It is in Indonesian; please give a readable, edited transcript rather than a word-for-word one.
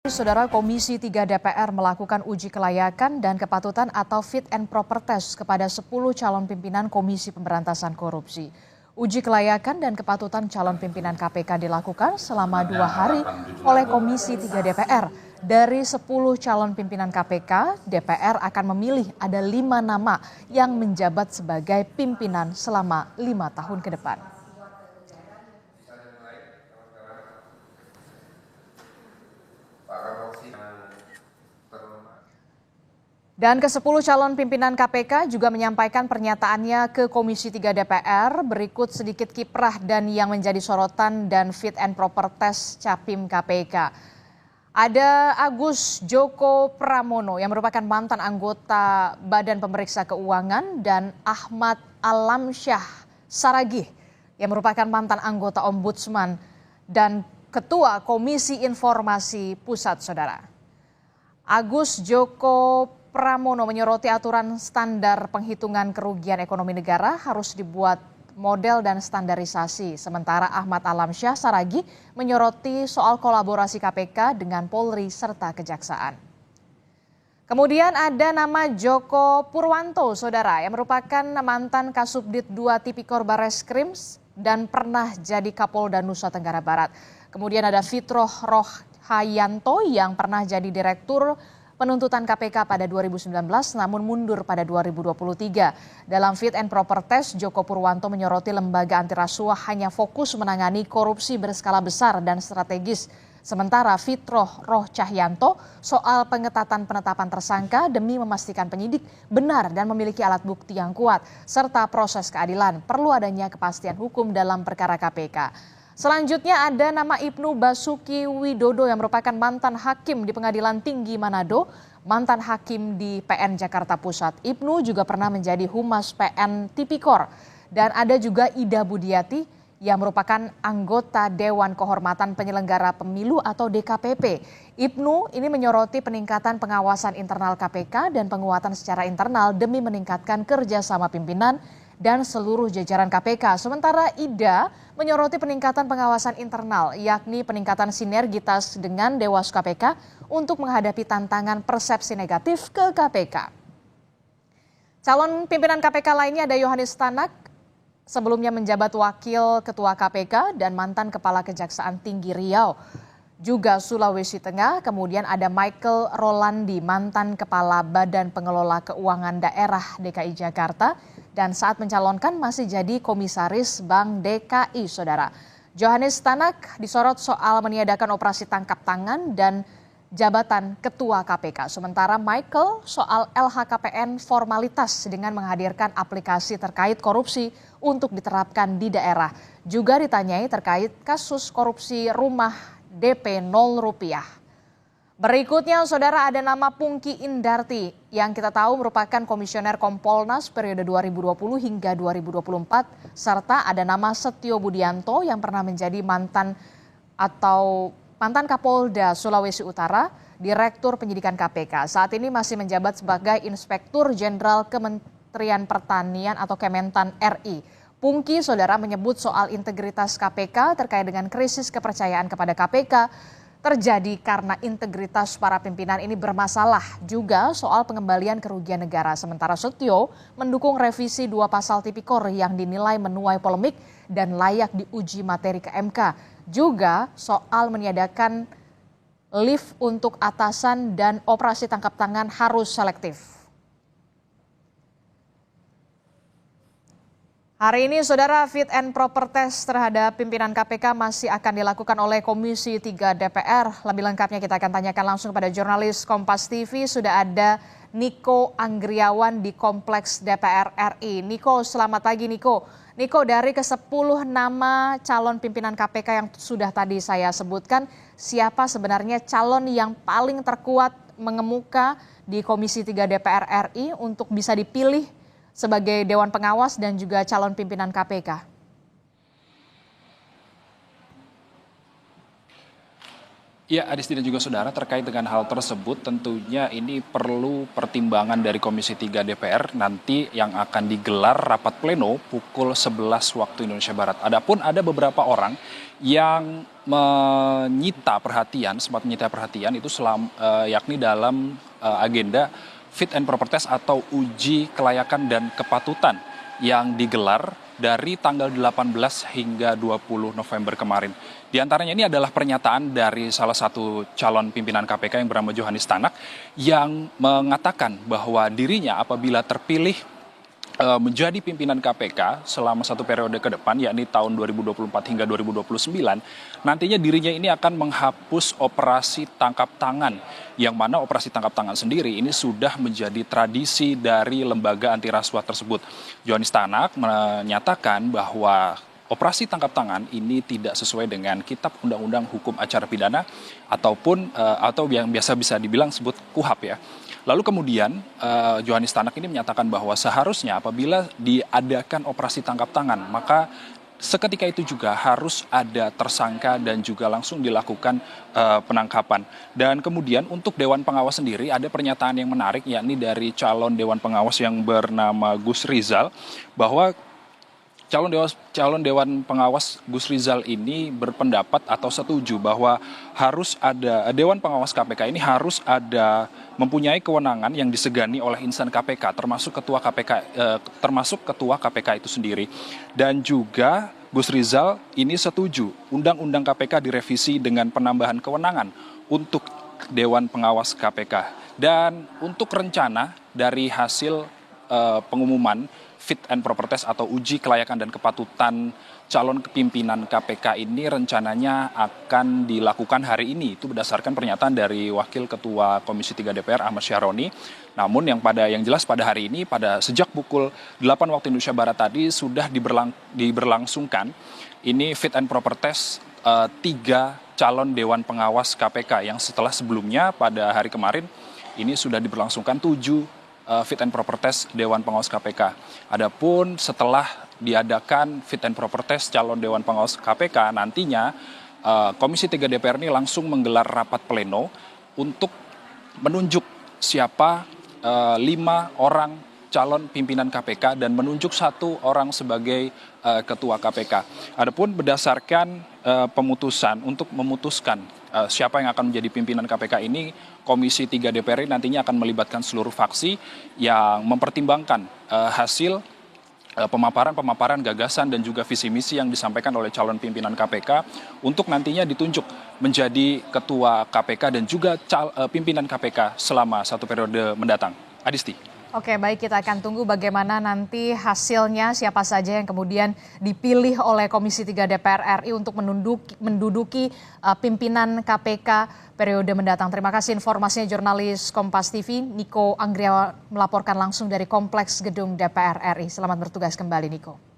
Saudara Komisi 3 DPR melakukan uji kelayakan dan kepatutan atau fit and proper test kepada 10 calon pimpinan Komisi Pemberantasan Korupsi. Uji kelayakan dan kepatutan calon pimpinan KPK dilakukan selama 2 hari oleh Komisi 3 DPR. Dari 10 calon pimpinan KPK, DPR akan memilih ada 5 nama yang menjabat sebagai pimpinan selama 5 tahun ke depan. Dan ke-10 calon pimpinan KPK juga menyampaikan pernyataannya ke Komisi 3 DPR. Berikut sedikit kiprah dan yang menjadi sorotan dan fit and proper test Capim KPK. Ada Agus Joko Pramono yang merupakan mantan anggota Badan Pemeriksa Keuangan dan Ahmad Alamsyah Saragih yang merupakan mantan anggota Ombudsman dan Ketua Komisi Informasi Pusat, Saudara. Agus Joko Pramono menyoroti aturan standar penghitungan kerugian ekonomi negara harus dibuat model dan standarisasi. Sementara Ahmad Alamsyah Saragih menyoroti soal kolaborasi KPK dengan Polri serta Kejaksaan. Kemudian ada nama Joko Purwanto, Saudara, yang merupakan mantan Kasubdit 2 Tipikor Barreskrim dan pernah jadi Kapolda Nusa Tenggara Barat. Kemudian ada Fitroh Rohhayanto yang pernah jadi Direktur Penuntutan KPK pada 2019 namun mundur pada 2023. Dalam fit and proper test, Joko Purwanto menyoroti lembaga anti rasuah hanya fokus menangani korupsi berskala besar dan strategis. Sementara Fitroh Rohcahyanto soal pengetatan penetapan tersangka demi memastikan penyidik benar dan memiliki alat bukti yang kuat, serta proses keadilan. Perlu adanya kepastian hukum dalam perkara KPK. Selanjutnya ada nama Ibnu Basuki Widodo yang merupakan mantan hakim di Pengadilan Tinggi Manado, mantan hakim di PN Jakarta Pusat. Ibnu juga pernah menjadi Humas PN Tipikor. Dan ada juga Ida Budiati yang merupakan anggota Dewan Kehormatan Penyelenggara Pemilu atau DKPP. Ibnu ini menyoroti peningkatan pengawasan internal KPK dan penguatan secara internal demi meningkatkan kerjasama pimpinan dan seluruh jajaran KPK. Sementara Ida menyoroti peningkatan pengawasan internal, yakni peningkatan sinergitas dengan Dewas KPK untuk menghadapi tantangan persepsi negatif ke KPK. Calon pimpinan KPK lainnya ada Yohanes Tanak, sebelumnya menjabat Wakil Ketua KPK dan mantan Kepala Kejaksaan Tinggi Riau, juga Sulawesi Tengah. Kemudian ada Michael Rolandi, mantan Kepala Badan Pengelola Keuangan Daerah DKI Jakarta, dan saat mencalonkan masih jadi Komisaris Bank DKI, Saudara. Yohanes Tanak disorot soal meniadakan operasi tangkap tangan dan jabatan Ketua KPK. Sementara Michael soal LHKPN formalitas dengan menghadirkan aplikasi terkait korupsi untuk diterapkan di daerah. Juga ditanyai terkait kasus korupsi rumah DP 0 rupiah. Berikutnya, Saudara, ada nama Pungki Indarti yang kita tahu merupakan Komisioner Kompolnas periode 2020 hingga 2024, serta ada nama Setio Budianto yang pernah menjadi mantan Kapolda Sulawesi Utara, Direktur Penyidikan KPK. Saat ini masih menjabat sebagai Inspektur Jenderal Kementerian Pertanian atau Kementan RI. Pungki, Saudara, menyebut soal integritas KPK terkait dengan krisis kepercayaan kepada KPK terjadi karena integritas para pimpinan ini bermasalah, juga soal pengembalian kerugian negara. Sementara Setio mendukung revisi 2 pasal Tipikor yang dinilai menuai polemik dan layak diuji materi ke MK. Juga soal meniadakan lift untuk atasan dan operasi tangkap tangan harus selektif. Hari ini, Saudara, fit and proper test terhadap pimpinan KPK masih akan dilakukan oleh Komisi 3 DPR. Lebih lengkapnya kita akan tanyakan langsung pada jurnalis Kompas TV. Sudah ada Niko Anggriawan di Kompleks DPR RI. Niko, selamat pagi Niko. Niko, dari ke-10 nama calon pimpinan KPK yang sudah tadi saya sebutkan, siapa sebenarnya calon yang paling terkuat mengemuka di Komisi 3 DPR RI untuk bisa dipilih sebagai Dewan Pengawas dan juga calon pimpinan KPK? Ya, Adisti dan juga Saudara, terkait dengan hal tersebut tentunya ini perlu pertimbangan dari Komisi 3 DPR nanti yang akan digelar rapat pleno pukul 11 waktu Indonesia Barat. Adapun ada beberapa orang yang sempat menyita perhatian itu yakni dalam agenda fit and proper test atau uji kelayakan dan kepatutan yang digelar dari tanggal 18 hingga 20 November kemarin. Di antaranya ini adalah pernyataan dari salah satu calon pimpinan KPK yang bernama Johanis Tanak yang mengatakan bahwa dirinya apabila terpilih menjadi pimpinan KPK selama satu periode ke depan, yakni tahun 2024 hingga 2029, nantinya dirinya ini akan menghapus operasi tangkap tangan, yang mana operasi tangkap tangan sendiri ini sudah menjadi tradisi dari lembaga anti rasuah tersebut. Johanis Tanak menyatakan bahwa operasi tangkap tangan ini tidak sesuai dengan Kitab Undang-Undang Hukum Acara Pidana atau yang biasa bisa dibilang sebut KUHP ya. Lalu kemudian Johanis Tanak ini menyatakan bahwa seharusnya apabila diadakan operasi tangkap tangan, maka seketika itu juga harus ada tersangka dan juga langsung dilakukan penangkapan. Dan kemudian untuk Dewan Pengawas sendiri ada pernyataan yang menarik, yakni dari calon Dewan Pengawas yang bernama Gus Rizal, bahwa calon Dewan Pengawas Gus Rizal ini berpendapat atau setuju bahwa harus ada Dewan Pengawas KPK ini harus mempunyai kewenangan yang disegani oleh insan KPK termasuk ketua KPK itu sendiri. Dan juga Gus Rizal ini setuju Undang-Undang KPK direvisi dengan penambahan kewenangan untuk Dewan Pengawas KPK. Dan untuk rencana dari hasil pengumuman fit and proper test atau uji kelayakan dan kepatutan calon pimpinan KPK ini rencananya akan dilakukan hari ini. Itu berdasarkan pernyataan dari Wakil Ketua Komisi 3 DPR Ahmad Syahroni. Namun yang jelas pada hari ini, sejak pukul 8 waktu Indonesia Barat tadi sudah diberlangsungkan ini fit and proper test 3 calon Dewan Pengawas KPK yang setelah sebelumnya pada hari kemarin ini sudah diberlangsungkan 7 fit and proper test Dewan Pengawas KPK. Adapun setelah diadakan fit and proper test calon Dewan Pengawas KPK, nantinya Komisi 3 DPR ini langsung menggelar rapat pleno untuk menunjuk siapa 5 orang calon pimpinan KPK dan menunjuk 1 orang sebagai ketua KPK. Adapun berdasarkan pemutusan untuk memutuskan siapa yang akan menjadi pimpinan KPK ini, Komisi 3 DPR ini nantinya akan melibatkan seluruh fraksi yang mempertimbangkan hasil pemaparan gagasan dan juga visi misi yang disampaikan oleh calon pimpinan KPK untuk nantinya ditunjuk menjadi ketua KPK dan juga pimpinan KPK selama 1 periode mendatang. Adisti. Oke, baik, kita akan tunggu bagaimana nanti hasilnya, siapa saja yang kemudian dipilih oleh Komisi 3 DPR RI untuk menduduki pimpinan KPK periode mendatang. Terima kasih informasinya jurnalis Kompas TV, Niko Anggriawan melaporkan langsung dari Kompleks Gedung DPR RI. Selamat bertugas kembali, Niko.